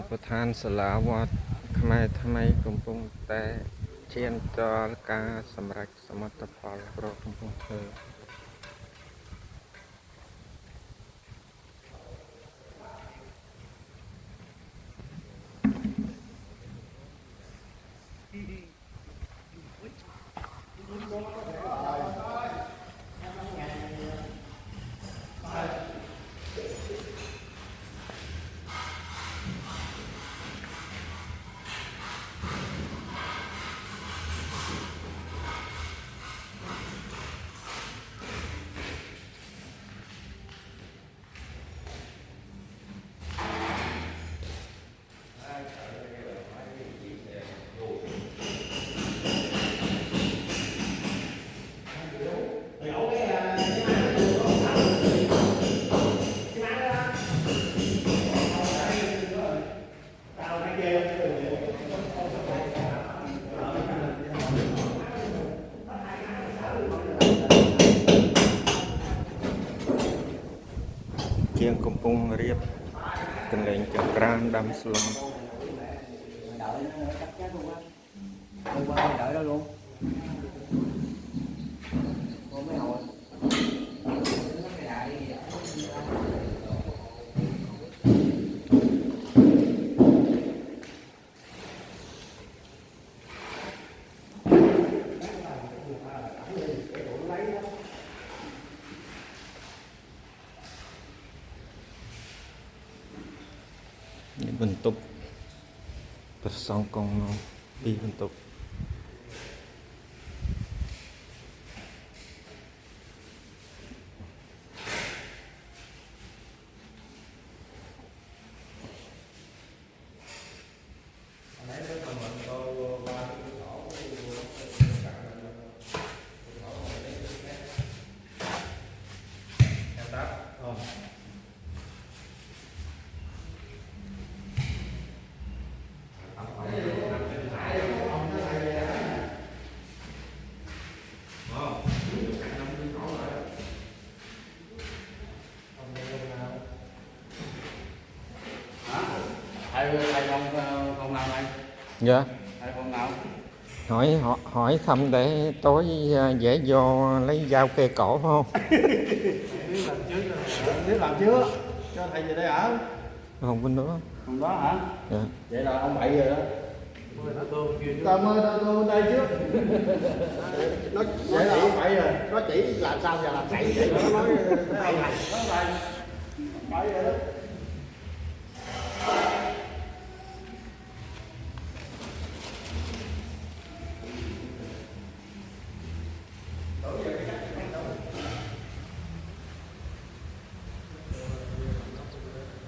ประธานสลาวัดทำไมกำปงแต่เชียนจอการสำรักสมรรถภาพรถกำปงเธอเชียงกำปงเรียบกันเลยจังกรานดำสลงđợi đó luôn con mấy hồiបន្ទប់ប្រសងកងពីបន្ទប់ai con nào đây dạ ai con nào hỏi thăm để tối dễ vô lấy dao kê cổ phải không biết làm chưa cho thầy về đây ở không bên nữa còn đó hả dạ. Vậy là ông bậy rồi đó ta mơ tôi đây trước nó vậy là ông bậy rồi nó chỉ làm sao giờ làm bậy vậy nó nói bậy rồi bậy rồi